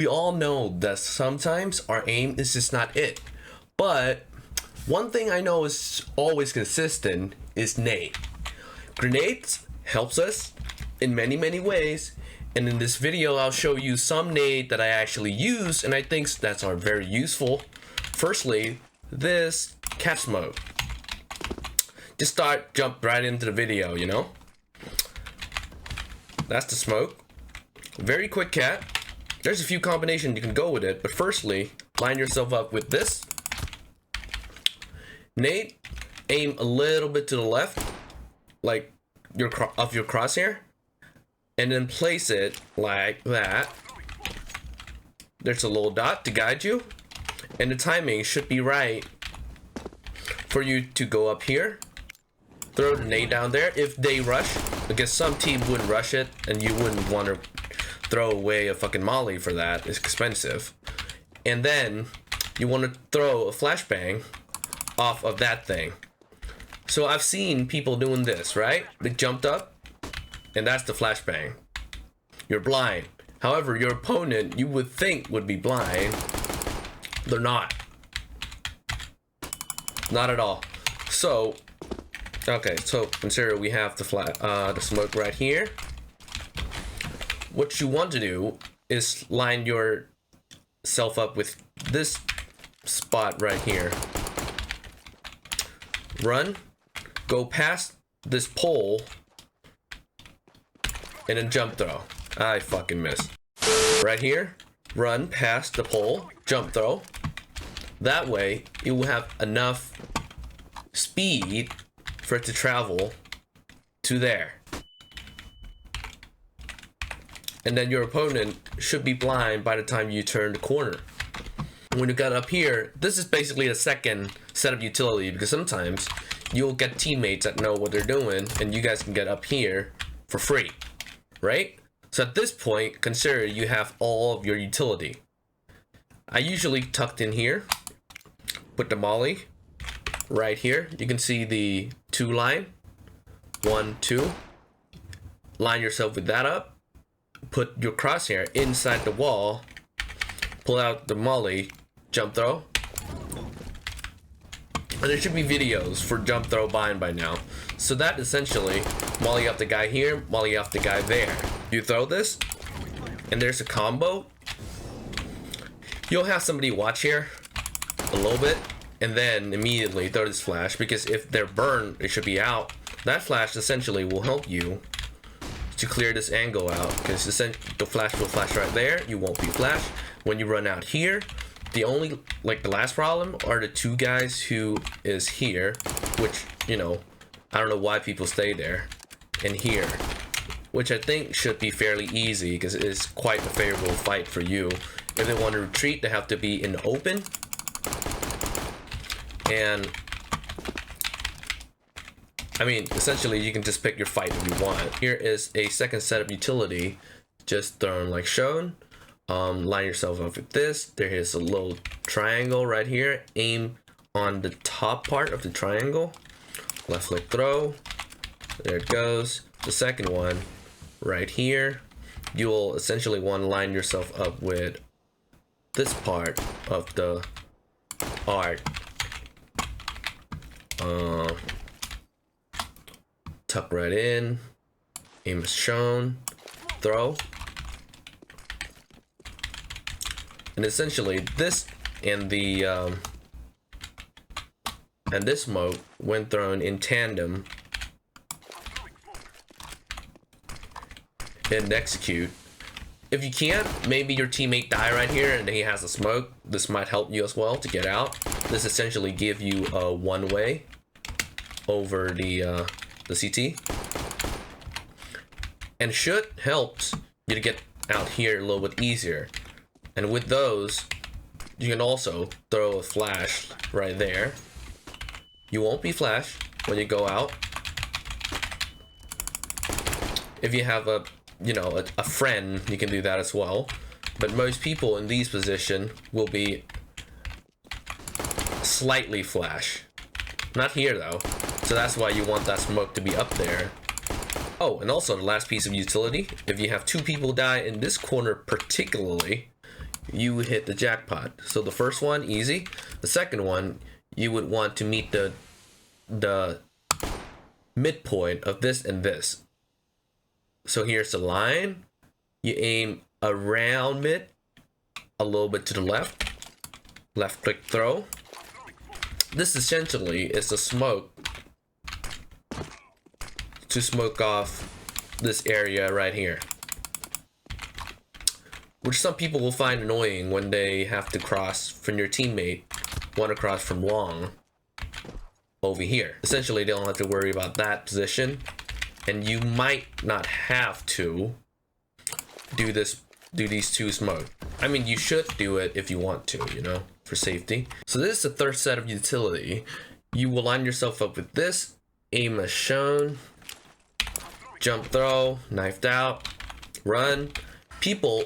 We all know that sometimes our aim is just not it. But one thing I know is always consistent is nade. Grenades helps us in many ways, and in this video I'll show you some nade that I actually use and I think that are very useful. Firstly, this catch mode. Just jump right into the video, you know? That's the smoke. Very quick cat. There's a few combinations you can go with it, but firstly, line yourself up with this. Nade, aim a little bit to the left, like your crosshair, and then place it like that. There's a little dot to guide you, and the timing should be right for you to go up here. Throw the nade down there. If they rush, because some team wouldn't rush it, and you wouldn't want to throw away a fucking molly for that. It's expensive. And then you want to throw a flashbang off of that thing. So I've seen people doing this, right? They jumped up, and that's the flashbang. You're blind. However, your opponent, you would think, would be blind. They're not. Not at all. So, okay, so consider we have the smoke right here. What you want to do is line yourself up with this spot right here. Run, go past this pole, and then jump throw. I fucking missed. Right here, run past the pole, jump throw. That way, you will have enough speed for it to travel to there. And then your opponent should be blind by the time you turn the corner. When you got up here, this is basically a second set of utility, because sometimes you'll get teammates that know what they're doing and you guys can get up here for free, right? So at this point, consider you have all of your utility. I usually tucked in here, put the molly right here. You can see the 2 line, 1, 2. Line yourself with that up. Put your crosshair inside the wall, pull out the molly, jump throw. And there should be videos for jump throw bind by now. So that essentially, molly up the guy here, molly off the guy there. You throw this, and there's a combo. You'll have somebody watch here a little bit, and then immediately throw this flash, because if they're burned, it should be out. That flash essentially will help you to clear this angle out, because the flash will flash right there. You won't be flashed when you run out here. The only, like, the last problem are the 2 guys who is here, which, you know, I don't know why people stay there, and here, which I think should be fairly easy because it is quite a favorable fight for you. If they want to retreat, they have to be in the open, and I mean, essentially, you can just pick your fight if you want. Here is a second set of utility, just thrown like shown. Line yourself up with this. There is a little triangle right here. Aim on the top part of the triangle. Left click throw. There it goes. The second one right here. You'll essentially want to line yourself up with this part of the art. Tuck right in, aim is shown, throw. And essentially this and the and this smoke, when thrown in tandem, and execute. If you can't, maybe your teammate die right here and he has a smoke. This might help you as well to get out. This essentially give you a one-way over the CT, and should helps you to get out here a little bit easier. And with those, you can also throw a flash right there. You won't be flashed when you go out. If you have a friend, you can do that as well. But most people in these positions will be slightly flash. Not here though. So that's why you want that smoke to be up there. Oh, and also the last piece of utility, if you have 2 people die in this corner particularly, you hit the jackpot. So the first one, easy. The second one, you would want to meet the midpoint of this and this. So here's the line. You aim around mid, a little bit to the left. Left click throw. This essentially is a smoke to smoke off this area right here, which some people will find annoying when they have to cross from your teammate, want to cross from long over here. Essentially, they don't have to worry about that position, and you might not have to do these two smoke. I mean, you should do it if you want to, you know, for safety. So this is the third set of utility. You will line yourself up with this, aim as shown, jump throw, knifed out, run.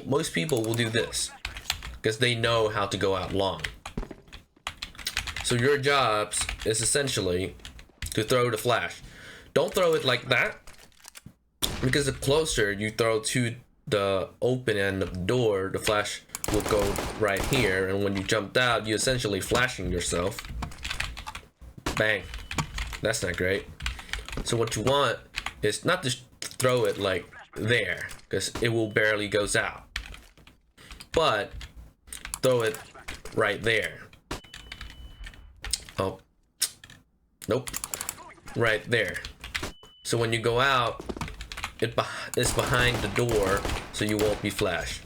Most people will do this because they know how to go out long. So your jobs is essentially to throw the flash. Don't throw it like that, because the closer you throw to the open end of the door, the flash will go right here, and when you jumped out, you're essentially flashing yourself. Bang. That's not great. So what you want is not to throw it like there, because it will barely goes out, but throw it right there. Oh, nope, right there. So when you go out, it's behind the door, so you won't be flashed.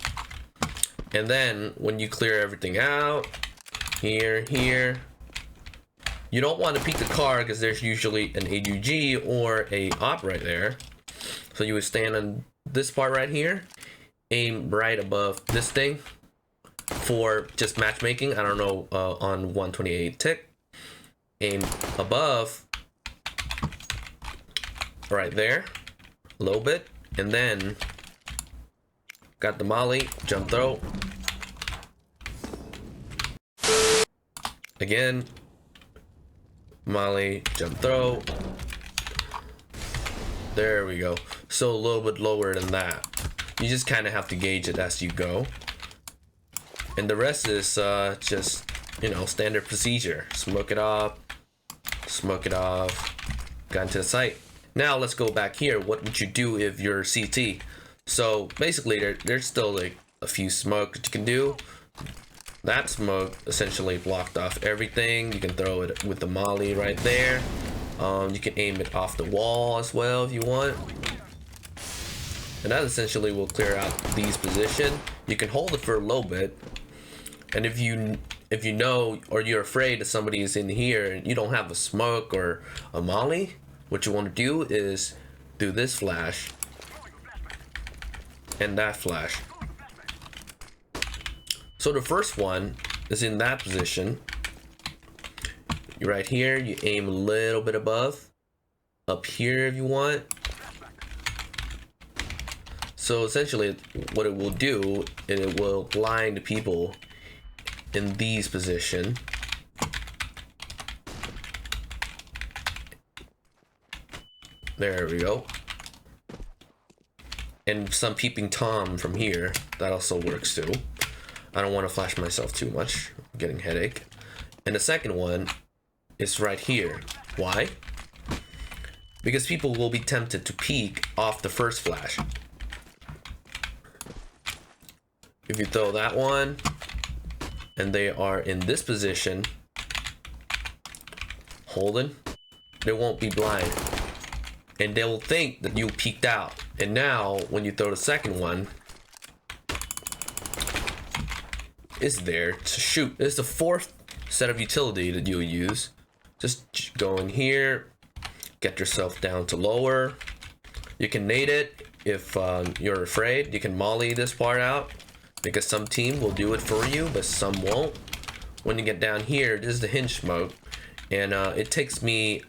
And then when you clear everything out, here, you don't want to peek the car because there's usually an AUG or a op right there. So you would stand on this part right here, aim right above this thing for just matchmaking. I don't know, on 128 tick, aim above right there a little bit, and then got the molly, jump throw. Again, molly, jump throw. There we go. So a little bit lower than that. You just kind of have to gauge it as you go. And the rest is just, you know, standard procedure. Smoke it off, got into the site. Now let's go back here. What would you do if you're CT? So basically there's still like a few smoke that you can do. That smoke essentially blocked off everything. You can throw it with the molly right there. You can aim it off the wall as well if you want. And that essentially will clear out these positions. You can hold it for a little bit. And if you know, or you're afraid that somebody is in here and you don't have a smoke or a molly, what you want to do is do this flash and that flash. So the first one is in that position. You're right here, you aim a little bit above, up here if you want. So essentially what it will do, it will blind the people in these position. There we go. And some peeping Tom from here, that also works too. I don't want to flash myself too much, I'm getting headache. And the second one is right here. Why? Because people will be tempted to peek off the first flash. If you throw that one and they are in this position holding, they won't be blind and they will think that you peeked out. And now when you throw the second one, it's there to shoot. This is the fourth set of utility that you'll use. Just go in here, get yourself down to lower. You can nade it if you're afraid. You can molly this part out, because some team will do it for you, but some won't. When you get down here, this is the hinge smoke, and it takes me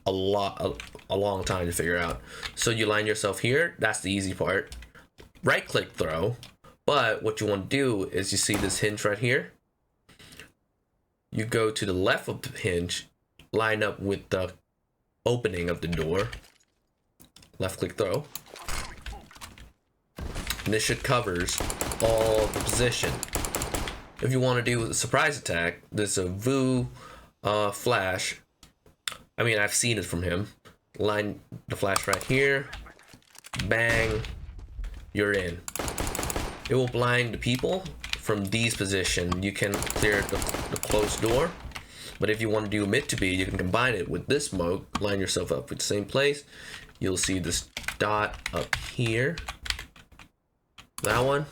a long time to figure out. So you line yourself here. That's the easy part. Right click throw. But what you want to do is, you see this hinge right here. You go to the left of the hinge, line up with the opening of the door. Left click throw. And this should covers all the position. If you want to do a surprise attack, there's a Vu flash. I mean, I've seen it from him. Line the flash right here. Bang. You're in. It will blind the people from these positions. You can clear the closed door. But if you want to do mid to B, you can combine it with this smoke. Line yourself up with the same place. You'll see this dot up here. That one.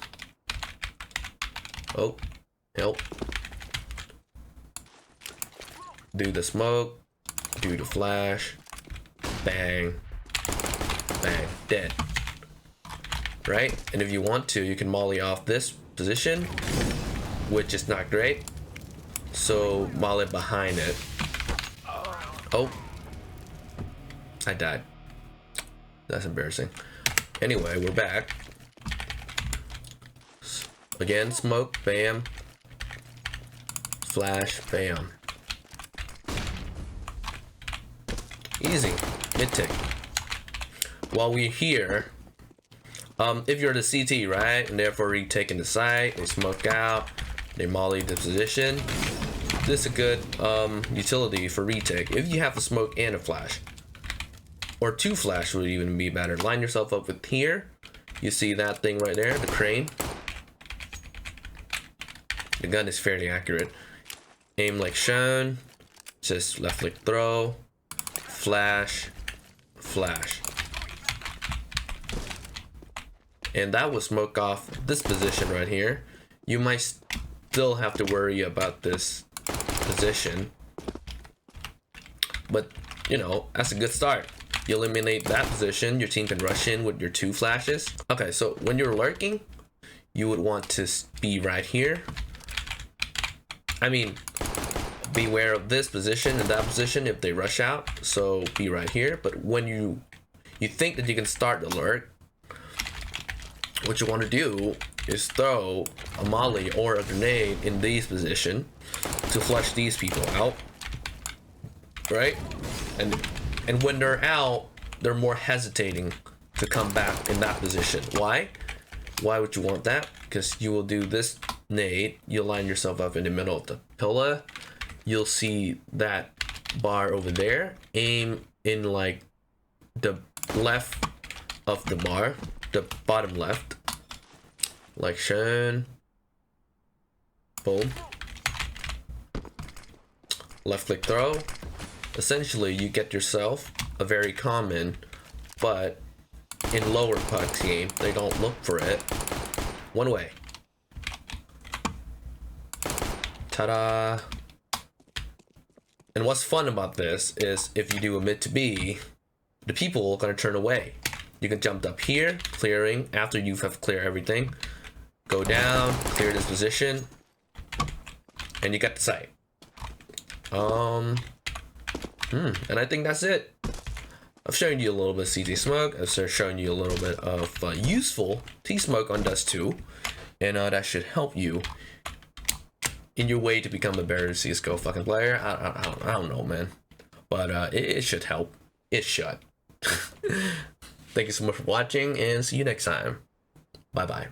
Oh, help. Do the smoke. Do the flash. Bang. Bang. Dead. Right? And if you want to, you can molly off this position, which is not great. So molly behind it. Oh. I died. That's embarrassing. Anyway, we're back. Again, smoke, bam. Flash, bam. Easy. Mid-tick. While we're here, if you're the CT, right, and therefore retaking the site, they smoke out, they molly the position, this is a good utility for retake. If you have a smoke and a flash, or two flash would even be better. Line yourself up with here. You see that thing right there, the crane. The gun is fairly accurate. Aim like shown. Just left click throw. Flash. Flash. And that will smoke off this position right here. You might still have to worry about this position. But, you know, that's a good start. You eliminate that position, your team can rush in with your two flashes. Okay, so when you're lurking, you would want to be right here. I mean, beware of this position and that position if they rush out, so be right here. But when you think that you can start the lurk, what you want to do is throw a molly or a grenade in these position to flush these people out, right? And when they're out, they're more hesitating to come back in that position. Why? Why would you want that? Because you will do this nade. You'll line yourself up in the middle of the pillar. You'll see that bar over there. Aim in like the left of the bar, the bottom left, like shown. Boom. Left click throw. Essentially, you get yourself a very common, but in lower puck game, they don't look for it. One way. Ta-da! And what's fun about this is if you do a mid to B, the people are gonna turn away. You can jump up here, clearing after you have cleared everything. Go down, clear this position, and you get the site. And I think that's it. I've shown you a little bit of CT smoke. I've shown you a little bit of useful T smoke on Dust 2, and that should help you in your way to become a better CS:GO fucking player. I don't know, man, but it should help. It should. Thank you so much for watching, and see you next time. Bye bye.